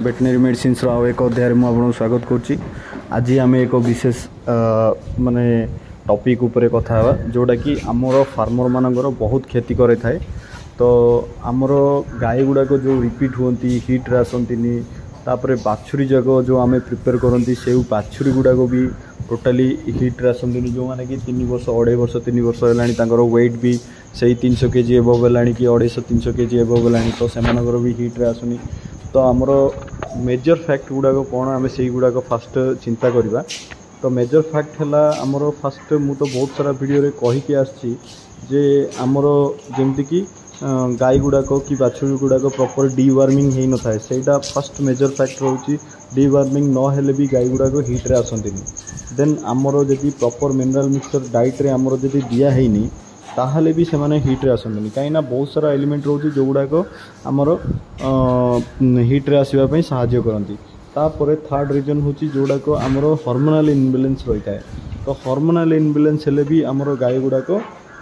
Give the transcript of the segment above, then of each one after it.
Veterinary medicine आउ एक अध्याय में आपको स्वागत करुच्ची। आज आम एक विशेष माने टॉपिक उपरे कथा हवा जोटा कि आमर फार्मर मानकर बहुत क्षति करे थाए। तो आमर गाय गुड़ाक जो रिपीट होती हिट रे आसंतीनी तापर बाछुरी जग जो आम प्रिपेयर करती से बाछुरी गुड़ाक भी टोटाली हिट रे आसंतीनी जो माने कि 3 वर्ष 2.5 वर्ष 3 वर्ष है वेट भी से 300 kg एबव है कि 250-300 kg एबव है। तो से भी हिट रे आसुनी। तो आमर मेजर फैक्ट गुड़ाक कौन आम से गुड़ाक फास्ट चिंता करवा। तो मेजर फैक्ट है आमर फास्ट मु तो बहुत सारा वीडियो कहीकि आसची जे आमर जमती कि गाय गुड़ाक कि बाछुरी गुड़ाक प्रॉपर डीवार्मिंग हो न थाए सेटा फर्स्ट मेजर फैक्ट रोची। डीवार्मिंग न हेले भी गाय गुड़ाक हिट रे आसंतीनी। देन आमर जदि प्रॉपर मिनरल मिक्सचर डाइट रे आमर जदि दिया हैनी ताहले भी से माने हिट रे आसंतीनी। कहीं बहुत सारा एलिमेंट रोची जो गुड़ाक आमर हिट रे आसवा पई सहायता करती। तापर थर्ड रीजन होची जोड़ाक आमर हार्मोनल इनबैलेंस रही है। तो हार्मोनल इनबैलेंस हेले भी आमर गाय गुड़ाक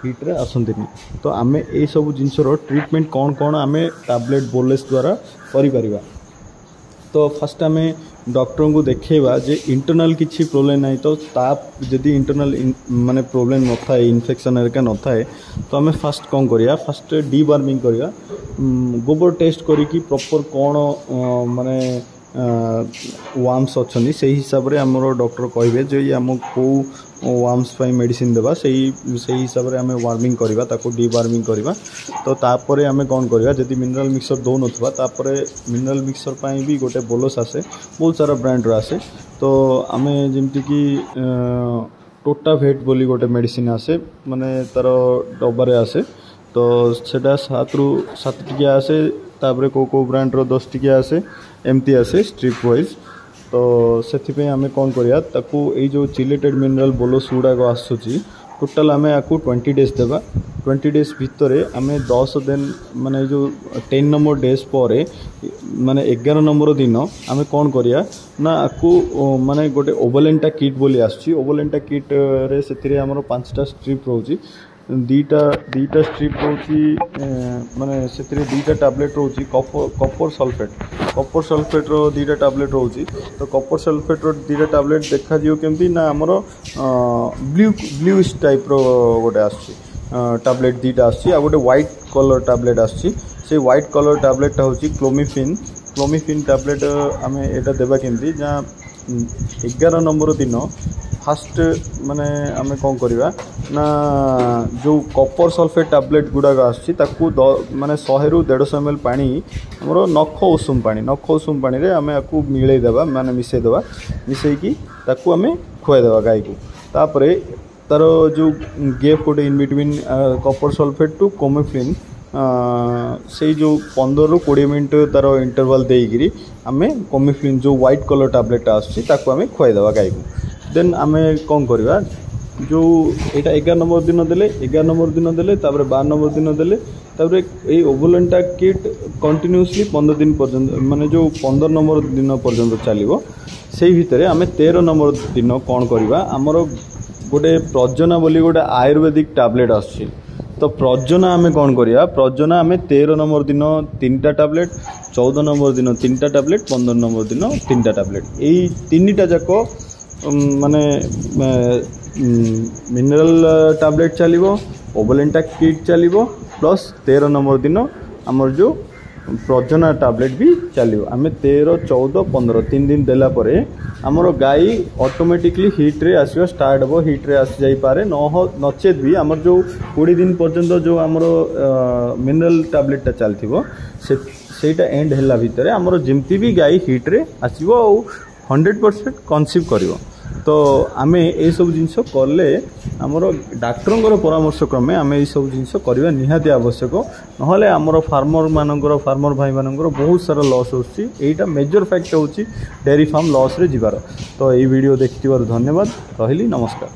हिट रे आसंतीनी। तो आमे ए सब जिनसर ट्रीटमेंट कौन कौन आमे टैबलेट बोलेस द्वारा करि परिबा। तो फर्स्ट आमे डॉक्टर को देखा जे इंटरनल किसी प्रोब्लेम ना। तो जदि इंटरनल माने प्रोब्लेम न थाए इन्फेक्शन एरिका न थाए तो आम फास्ट कौन करिया फर्स्ट डीवार्मिंग करिया गोबर टेस्ट करी प्रॉपर कौन माने वार्म्स अच्छा से हिसाब से आमर डॉक्टर कहे जे आम को वार्म्स मेडिसिन देवा से हिसाब से आम वार्मिंग करवा ताको डीवार्मिंग करवा। तो तापर आम कौन करवा जदि मिनरल मिक्सचर दौन तापर मिनरल मिक्सचर पाई भी गोटे बोलस आसे बहुत सारा ब्रांड आसे। तो आम जमती कि टोटाभेट बोली गोटे मेडिसिन आसे माने तार डबारे आसे। तो सेटा 7 ରୁ 7 टिकिया आसे तापर को ब्रांड रो 10 टिकिया आसे एमती आसे स्ट्रिप वाइज। तो से आम कौन करिया ताकू ए जो चिलेटेड मिनरल बोलस गुड़ाक आसूची टोटाल आम आपको 20 डेज देवा। 20 डेज भितर आम 10 दिन माने जो 10 नंबर डेज पर माने 11 नंबर दिन आम कौन करिया ना आपको माने गोटे ओवलेंटा किट बोली आसची। ओवलेंटा किट रे से आमर 5टा स्ट्रिप रोची दीटा स्ट्रिप रोची माने से 2टा टैबलेट रोची कॉपर सल्फेट रो 2टा टैबलेट रोची। तो कॉपर सल्फेट रो 2टा टैबलेट देखा जियो केमती ना आमर ब्लू टाइप रो गोटे आसची टैबलेट 2टा आसची आ गोटे व्हाइट कलर टैबलेट आसची। से व्हाइट कलर टैबलेटटा होची क्लोमिफिन टैबलेट आम एटा देबा केमती जहाँ 11 नंबर दिन फास्ट माने आम कौन करवा ना जो कॉपर सल्फेट टैबलेट गुड़ाक आसची ताकू माने 100 ରୁ 150 ml पानी हमरो नख उषुम पानी रे आम आपको मिले देवा माने मिसई देवा मिसईकी ताकू आम खुआई देवा गाय को। तापर तार जो गैप गोटे in between copper sulphate to clomiphene से जो 15 ରୁ 20 मिनट तार इंटरवल देकरी आम क्लोमिफिन जो व्हाइट कलर टैबलेट आसची ताकू आम खुआई देवा गाय को। देन आम कौन करवा जो यहाँ 11 नंबर दिन देले 11 नंबर दिन देले तापर 12 नंबर दिन देले तापर ये ओवलेंटा किट कंटिन्यूअसली 15 दिन पर्यंत माने जो 15 नंबर दिन पर्यंत चलो से भितर आम 13 नंबर दिन कौन करवा आमर गोटे प्रजना बोली गोटे आयुर्वेदिक टैबलेट आसची। तो प्रजना आम कौन करवा प्रजना आम 13 नंबर दिन 3टा टैबलेट 14 नंबर दिन 3टा टैबलेट 15 नंबर दिन 3टा टैबलेट यही 3टा जाक माने मिनरल टैबलेट चलो ओवलेंटा किट चलो प्लस 13 नंबर दिन आमर जो प्रजना टैबलेट भी चलो। आम 13, 14, 15 3 दिन देला परे आमर गाय ऑटोमेटिकली हिट रे आसवा स्टार्ट हो हिट रे आसी जाई पारे नचेत भी आमर जो 20 दिन पर्यंत जो आमर मिनरल टैबलेटा चलथिबो सेटा एंड हैला भितर आमर जेमती भी गाय हिट रे आसीबो 100% कन्सीव करिवो। तो आम ये सब जिनस कले आमर डाक्टर परामर्श क्रमे आम ये सब जिनस करवा निहाती आवश्यक नहले आमर फार्मर भाई मानकर बहुत सारा लॉस होची। एटा मेजर फैक्ट होची डेयरी फार्म लॉस रे जिबार। तो ये वीडियो देखिथिबार धन्यवाद रहिली नमस्कार।